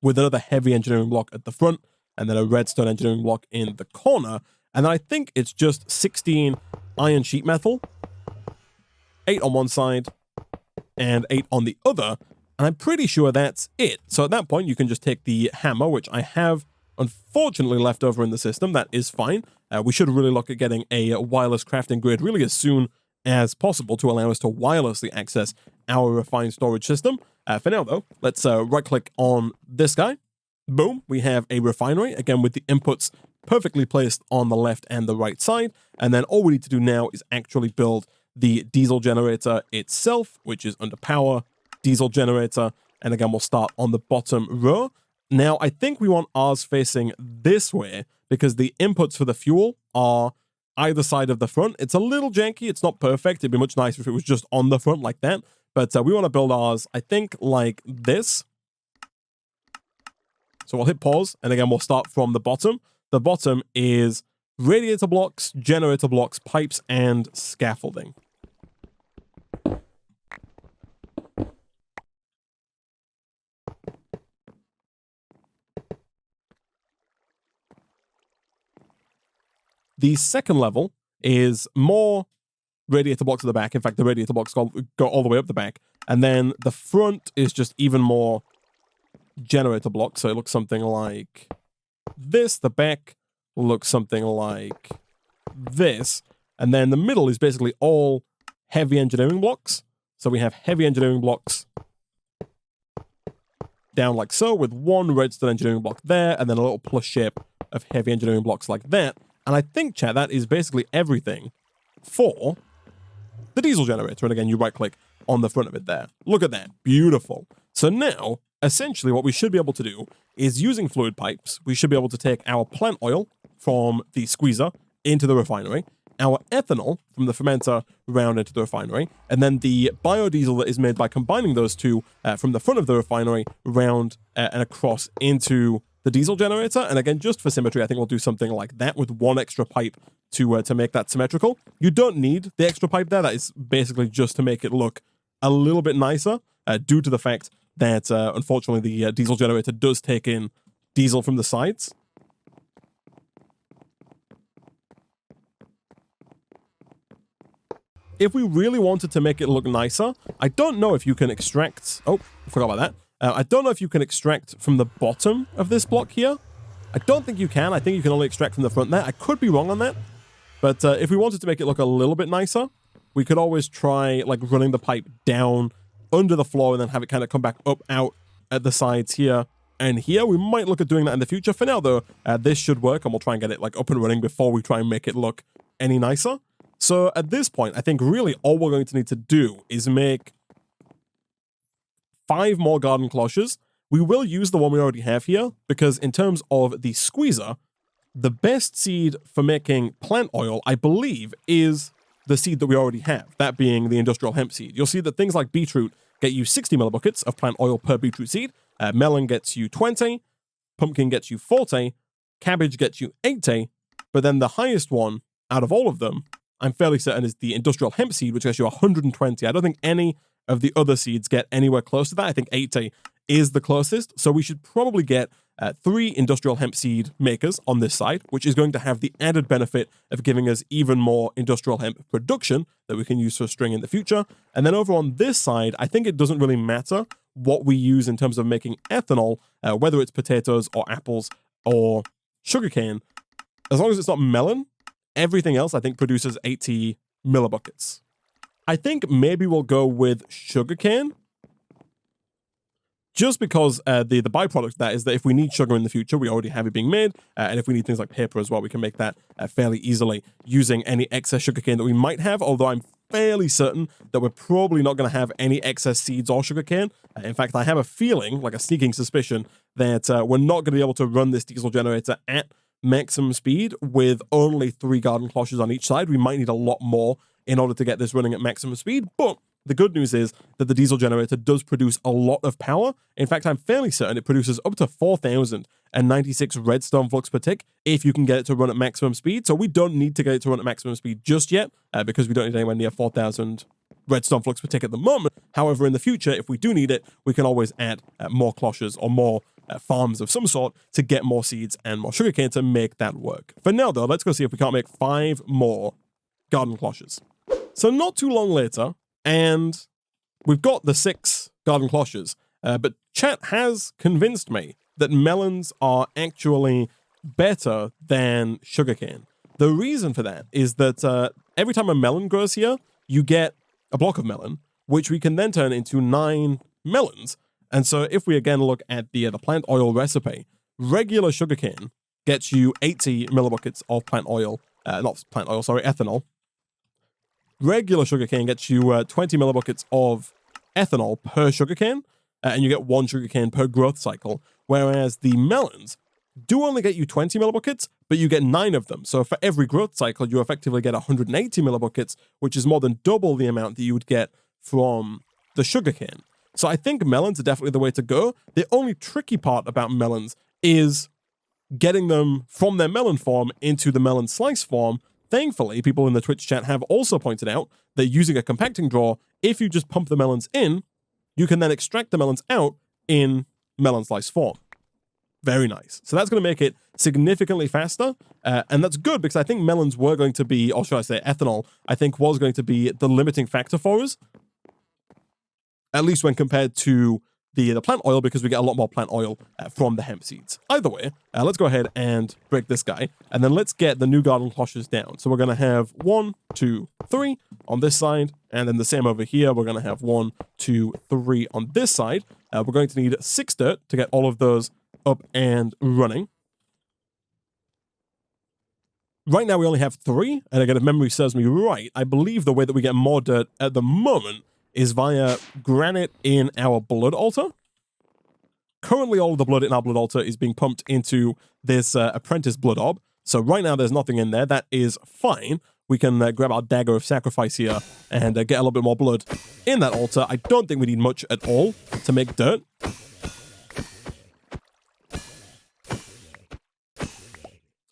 with another heavy engineering block at the front, and then a redstone engineering block in the corner. And then I think it's just 16 iron sheet metal, 8 on one side and 8 on the other. And I'm pretty sure that's it. So at that point, you can just take the hammer, which I have unfortunately left over in the system. That is fine. We should really look at getting a wireless crafting grid really as soon as possible to allow us to wirelessly access our refined storage system. For now, though, let's right-click on this guy. Boom, we have a refinery, again with the inputs perfectly placed on the left and the right side. And then all we need to do now is actually build the diesel generator itself, which is under power, diesel generator. And again, we'll start on the bottom row. Now, I think we want ours facing this way because the inputs for the fuel are either side of the front. It's a little janky. It's not perfect. It'd be much nicer if it was just on the front like that. But we want to build ours, I think, like this. So we'll hit pause, and again, we'll start from the bottom. The bottom is radiator blocks, generator blocks, pipes, and scaffolding. The second level is more radiator blocks at the back. In fact, the radiator blocks go all the way up the back. And then the front is just even more generator blocks. So it looks something like this. The back looks something like this. And then the middle is basically all heavy engineering blocks. So we have heavy engineering blocks down like so, with one redstone engineering block there, and then a little plus shape of heavy engineering blocks like that. And I think, chat, that is basically everything for the diesel generator. And again, you right click on the front of it there. Look at that. Beautiful. So now, essentially what we should be able to do is using fluid pipes, we should be able to take our plant oil from the squeezer into the refinery, our ethanol from the fermenter round into the refinery, and then the biodiesel that is made by combining those two from the front of the refinery round and across into the diesel generator. And again, just for symmetry, I think we'll do something like that with one extra pipe to make that symmetrical. You don't need the extra pipe there. That is basically just to make it look a little bit nicer due to the fact that, unfortunately, the diesel generator does take in diesel from the sides. If we really wanted to make it look nicer, I don't know if you can extract... Oh, I forgot about that. I don't know if you can extract from the bottom of this block here. I don't think you can. I think you can only extract from the front there. I could be wrong on that. But if we wanted to make it look a little bit nicer, we could always try like running the pipe down under the floor and then have it kind of come back up out at the sides here and here. We might look at doing that in the future. For now, though, this should work, and we'll try and get it like up and running before we try and make it look any nicer. So at this point, I think really all we're going to need to do is make 5 more garden cloches. We will use the one we already have here, because in terms of the squeezer, the best seed for making plant oil, I believe, is the seed that we already have, that being the industrial hemp seed. You'll see that things like beetroot get you 60 millibuckets of plant oil per beetroot seed, melon gets you 20, pumpkin gets you 40, cabbage gets you 80, but then the highest one out of all of them, I'm fairly certain, is the industrial hemp seed, which gets you 120. I don't think any of the other seeds get anywhere close to that. I think 80 is the closest. So we should probably get 3 industrial hemp seed makers on this side, which is going to have the added benefit of giving us even more industrial hemp production that we can use for string in the future. And then over on this side, I think it doesn't really matter what we use in terms of making ethanol, whether it's potatoes or apples or sugarcane. As long as it's not melon, everything else I think produces 80 millibuckets. I think maybe we'll go with sugarcane, just because the byproduct of that is that if we need sugar in the future, we already have it being made, and if we need things like paper as well, we can make that fairly easily using any excess sugarcane that we might have, although I'm fairly certain that we're probably not going to have any excess seeds or sugarcane. In fact, I have a feeling, like a sneaking suspicion, that we're not going to be able to run this diesel generator at maximum speed with only 3 garden cloches on each side. We might need a lot more in order to get this running at maximum speed, but the good news is that the diesel generator does produce a lot of power. In fact, I'm fairly certain it produces up to 4,096 redstone flux per tick if you can get it to run at maximum speed. So we don't need to get it to run at maximum speed just yet, because we don't need anywhere near 4,000 redstone flux per tick at the moment. However, in the future, if we do need it, we can always add more cloches or more farms of some sort to get more seeds and more sugarcane to make that work. For now, though, let's go see if we can't make 5 more garden cloches. So not too long later, and we've got the 6 garden cloches, but chat has convinced me that melons are actually better than sugarcane. The reason for that is that every time a melon grows here, you get a block of melon, which we can then turn into 9 melons. And so if we again look at the plant oil recipe, regular sugarcane gets you 80 millibuckets of plant oil, ethanol. Regular sugarcane gets you 20 millibuckets of ethanol per sugarcane, and you get 1 sugarcane per growth cycle, whereas the melons do only get you 20 millibuckets, but you get 9 of them. So for every growth cycle, you effectively get 180 millibuckets, which is more than double the amount that you would get from the sugarcane. So I think melons are definitely the way to go. The only tricky part about melons is getting them from their melon form into the melon slice form. Thankfully, people in the Twitch chat have also pointed out that using a compacting drawer, if you just pump the melons in, you can then extract the melons out in melon slice form. Very nice. So that's going to make it significantly faster, and that's good because I think melons were going to be, or should I say ethanol, I think was going to be the limiting factor for us, at least when compared to the plant oil, because we get a lot more plant oil from the hemp seeds. Either way, let's go ahead and break this guy, and then let's get the new garden cloches down. So we're going to have 1, 2, 3 on this side, and then the same over here. We're going to have 1, 2, 3 on this side. We're going to need 6 dirt to get all of those up and running. Right now we only have 3, and again, if memory serves me right, I believe the way that we get more dirt at the moment is via granite in our blood altar. Currently, all of the blood in our blood altar is being pumped into this apprentice blood orb. So right now, there's nothing in there. That is fine. We can grab our dagger of sacrifice here and get a little bit more blood in that altar. I don't think we need much at all to make dirt.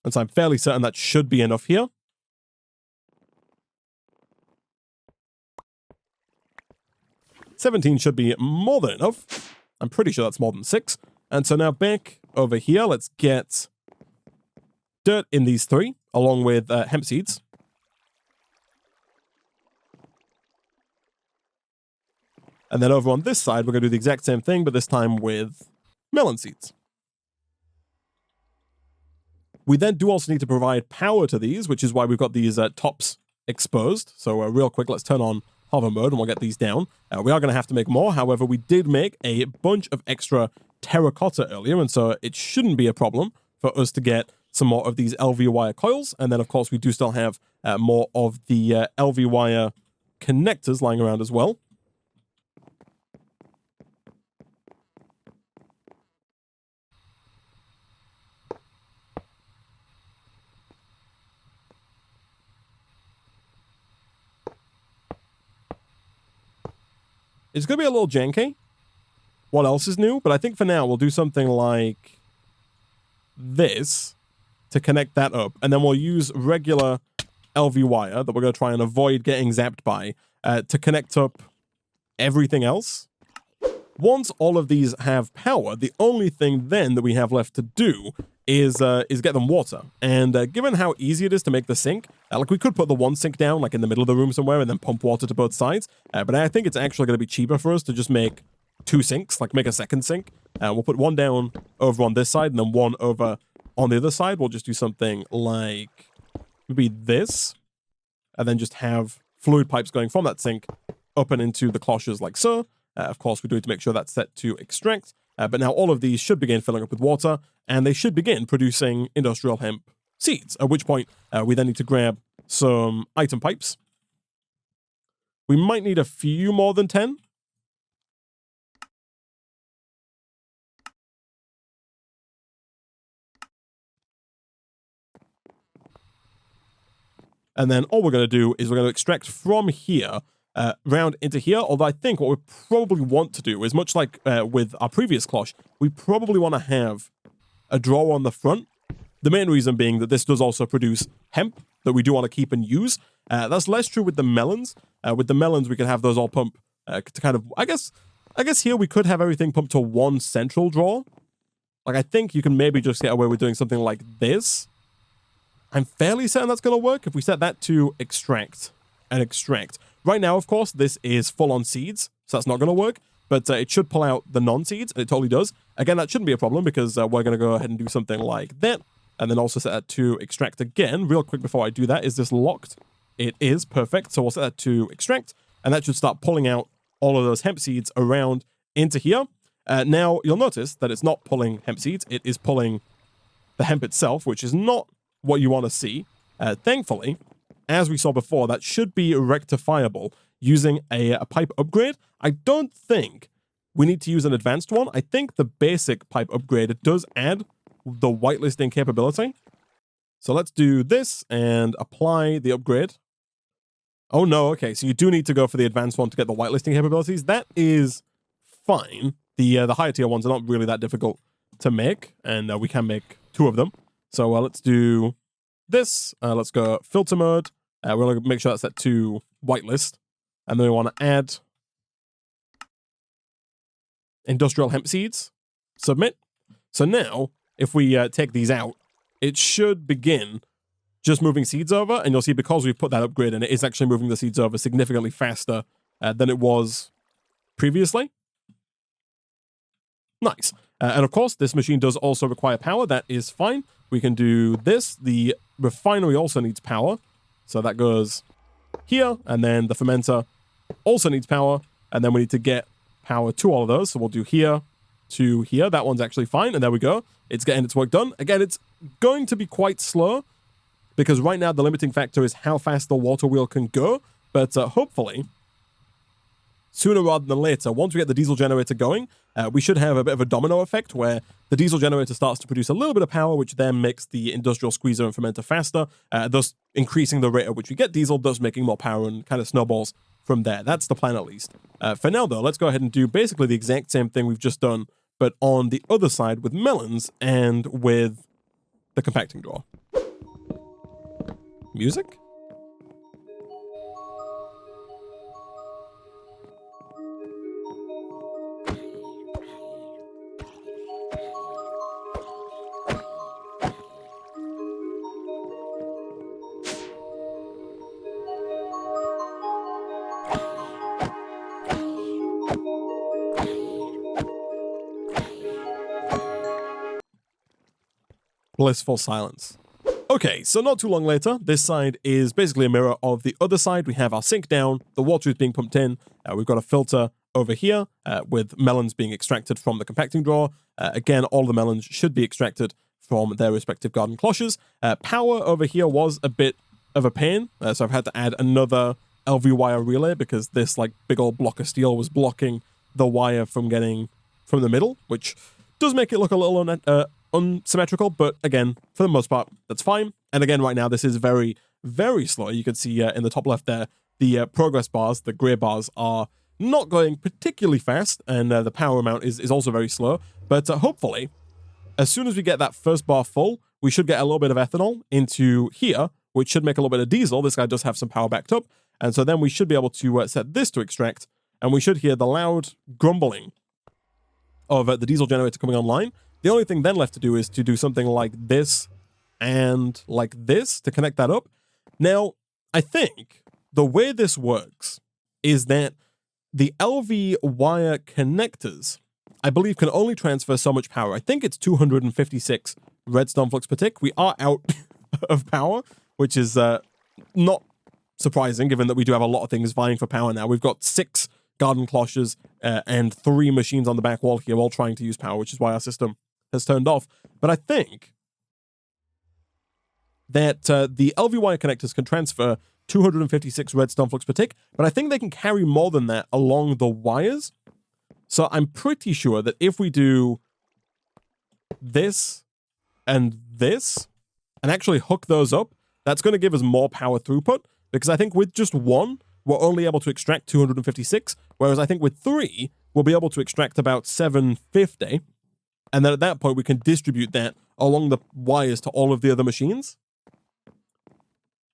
And so I'm fairly certain that should be enough here. $17 should be more than enough. I'm pretty sure that's more than 6. And so now back over here, let's get dirt in these 3, along with hemp seeds. And then over on this side, we're going to do the exact same thing, but this time with melon seeds. We then do also need to provide power to these, which is why we've got these tops exposed. So real quick, let's turn on hover mode and we'll get these down. We are going to have to make more. However, we did make a bunch of extra terracotta earlier, and so it shouldn't be a problem for us to get some more of these LV wire coils. And then, of course, we do still have more of the LV wire connectors lying around as well. It's going to be a little janky. What else is new? But I think for now, we'll do something like this to connect that up. And then we'll use regular LV wire that we're going to try and avoid getting zapped by to connect up everything else. Once all of these have power, the only thing then that we have left to do is get them water. And given how easy it is to make the sink, like we could put the one sink down like in the middle of the room somewhere and then pump water to both sides. But I think it's actually going to be cheaper for us to just make 2 sinks, like make a second sink. We'll put one down over on this side and then one over on the other side. We'll just do something like maybe this, and then just have fluid pipes going from that sink up and into the cloches like so. Of course, we do need to make sure that's set to extract. But now all of these should begin filling up with water, and they should begin producing industrial hemp seeds, at which point we then need to grab some item pipes. We might need a few more than 10. And then all we're going to do is we're going to extract from here round into here, although I think what we probably want to do is much like with our previous cloche, we probably want to have a drawer on the front. The main reason being that this does also produce hemp that we do want to keep and use. That's less true with the melons. With the melons, we could have those all pump to kind of, I guess here we could have everything pumped to one central drawer. Like I think you can maybe just get away with doing something like this. I'm fairly certain that's going to work if we set that to extract and extract. Right now, of course, this is full on seeds, so that's not going to work, but it should pull out the non-seeds, and it totally does. Again, that shouldn't be a problem because we're going to go ahead and do something like that, and then also set that to extract again. Real quick before I do that, is this locked? It is, perfect. So we'll set that to extract, and that should start pulling out all of those hemp seeds around into here. Now, you'll notice that it's not pulling hemp seeds, it is pulling the hemp itself, which is not what you want to see. Thankfully, as we saw before, that should be rectifiable using a pipe upgrade. I don't think we need to use an advanced one. I think the basic pipe upgrade does add the whitelisting capability. So let's do this and apply the upgrade. Oh no, okay, so you do need to go for the advanced one to get the whitelisting capabilities. That is fine. The higher tier ones are not really that difficult to make, and we can make 2 of them. So let's do this. Let's go filter mode. We're going to make sure that's set to whitelist. And then we want to add industrial hemp seeds. Submit. So now, if we take these out, it should begin just moving seeds over. And you'll see because we've put that upgrade in, it is actually moving the seeds over significantly faster than it was previously. Nice. And of course, this machine does also require power. That is fine. We can do this. The refinery also needs power. So that goes here. And then the fermenter also needs power. And then we need to get power to all of those. So we'll do here to here. That one's actually fine. And there we go. It's getting its work done. Again, it's going to be quite slow. because right now the limiting factor is how fast the water wheel can go, but hopefully, sooner rather than later, once we get the diesel generator going, we should have a bit of a domino effect where the diesel generator starts to produce a little bit of power, which then makes the industrial squeezer and fermenter faster, thus increasing the rate at which we get diesel, thus making more power and kind of snowballs from there. That's the plan at least. For now, though, let's go ahead and do basically the exact same thing we've just done, but on the other side with melons and with the compacting drawer. Music? Blissful silence. Okay, so not too long later, this side is basically a mirror of the other side. We have our sink down, the water is being pumped in, we've got a filter over here with melons being extracted from the compacting drawer. Again, all the melons should be extracted from their respective garden cloches. Power over here was a bit of a pain, so I've had to add another LV wire relay because this like big old block of steel was blocking the wire from getting from the middle, which does make it look a little unsymmetrical, but again, for the most part, that's fine. And again, right now, this is very, very slow. You can see in the top left there, the progress bars, the gray bars, are not going particularly fast, and the power amount is also very slow. But hopefully, as soon as we get that first bar full, we should get a little bit of ethanol into here, which should make a little bit of diesel. This guy does have some power backed up, and so then we should be able to set this to extract, and we should hear the loud grumbling of the diesel generator coming online. The only thing then left to do is to do something like this and like this to connect that up. Now, I think the way this works is that the LV wire connectors, I believe, can only transfer so much power. I think it's 256 redstone flux per tick. We are out of power, which is not surprising given that we do have a lot of things vying for power now. We've got 6 garden cloches and 3 machines on the back wall here all trying to use power, which is why our system has turned off. But I think that the LV wire connectors can transfer 256 redstone flux per tick, but I think they can carry more than that along the wires. So I'm pretty sure that if we do this and actually hook those up, that's going to give us more power throughput, because I think with just one, we're only able to extract 256, whereas I think with 3, we'll be able to extract about 750. And then at that point, we can distribute that along the wires to all of the other machines.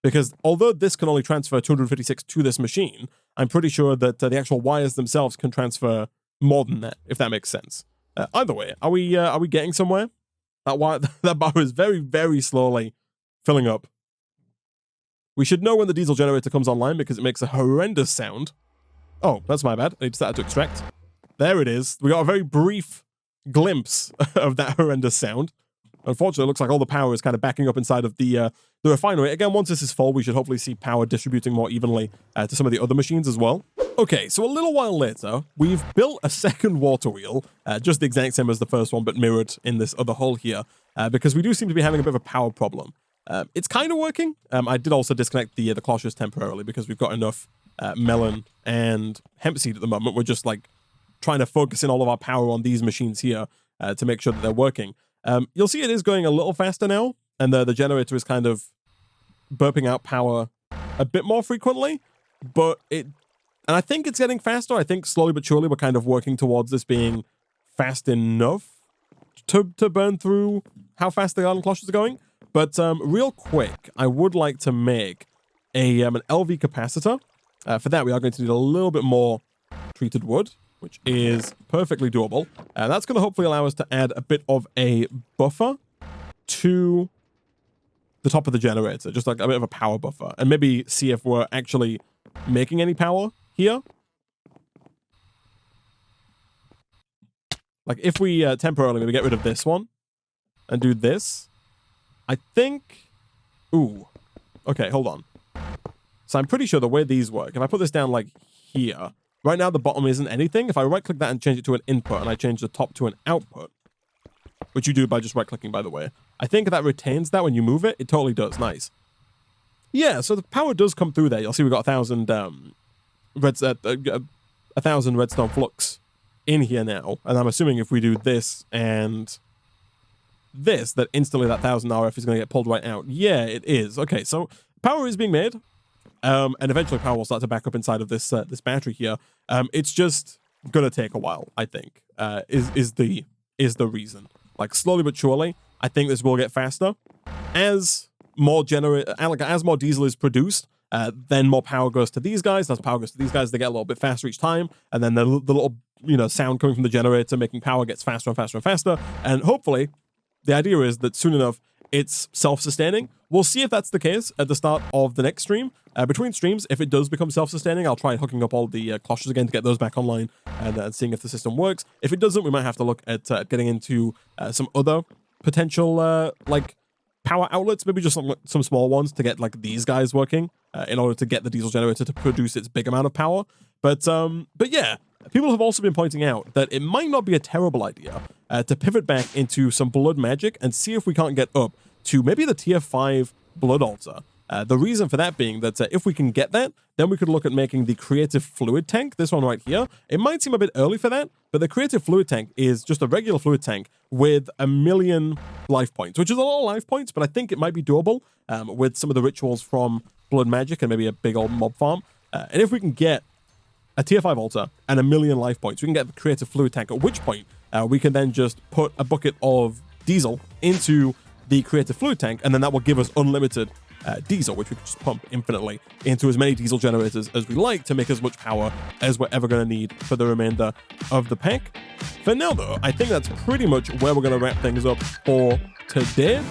Because although this can only transfer 256 to this machine, I'm pretty sure that the actual wires themselves can transfer more than that, if that makes sense. Either way, are we getting somewhere? That bar is very, very slowly filling up. We should know when the diesel generator comes online because it makes a horrendous sound. Oh, that's my bad. I need to start to extract. There it is. We got a very brief glimpse of that horrendous sound. Unfortunately, it looks like all the power is kind of backing up inside of the refinery. Again, once this is full, we should hopefully see power distributing more evenly to some of the other machines as well. Okay, so a little while later, we've built a second water wheel, just the exact same as the first one, but mirrored in this other hole here, because we do seem to be having a bit of a power problem. It's kind of working. I did also disconnect the cloches temporarily because we've got enough melon and hemp seed at the moment. We're just like trying to focus in all of our power on these machines here to make sure that they're working. You'll see it is going a little faster now, and the generator is kind of burping out power a bit more frequently, and I think it's getting faster. I think slowly but surely we're kind of working towards this being fast enough to burn through how fast the garden cloches are going. But real quick, I would like to make an LV capacitor. For that, we are going to need a little bit more treated wood, which is perfectly doable. That's going to hopefully allow us to add a bit of a buffer to the top of the generator, just like a bit of a power buffer, and maybe see if we're actually making any power here. Like if we temporarily maybe get rid of this one and do this, I think... Ooh. Okay, hold on. So I'm pretty sure the way these work, if I put this down like here, right now the bottom isn't anything. If I right-click that and change it to an input, and I change the top to an output, which you do by just right-clicking, by the way, I think that retains that when you move it. It totally does. Nice. Yeah, so the power does come through there. You'll see we've got 1,000 redstone flux in here now. And I'm assuming if we do this and this, that instantly that 1,000 RF is going to get pulled right out. Yeah, it is. Okay, so power is being made. And eventually power will start to back up inside of this this battery here. It's just going to take a while, I think, is the reason. Like, slowly but surely, I think this will get faster. As more diesel is produced, then more power goes to these guys. As power goes to these guys, they get a little bit faster each time. And then the little, sound coming from the generator making power gets faster and faster and faster. And hopefully, the idea is that soon enough, it's self-sustaining. We'll see if that's the case at the start of the next stream. Between streams, if it does become self-sustaining, I'll try hooking up all the cloches again to get those back online and seeing if the system works. If it doesn't, we might have to look at getting into some other potential, power outlets, maybe just some small ones to get, these guys working in order to get the diesel generator to produce its big amount of power. But yeah, people have also been pointing out that it might not be a terrible idea to pivot back into some blood magic and see if we can't get up to maybe the tier 5 blood altar. The reason for that being that if we can get that, then we could look at making the creative fluid tank, this one right here. It might seem a bit early for that, but the creative fluid tank is just a regular fluid tank with 1,000,000 life points, which is a lot of life points, but I think it might be doable with some of the rituals from blood magic and maybe a big old mob farm. And if we can get a tier 5 altar and 1,000,000 life points, we can get the creative fluid tank, at which point we can then just put a bucket of diesel into the creative fluid tank, and then that will give us unlimited diesel, which we can just pump infinitely into as many diesel generators as we like to make as much power as we're ever going to need for the remainder of the pack. For now, though, I think that's pretty much where we're going to wrap things up for today.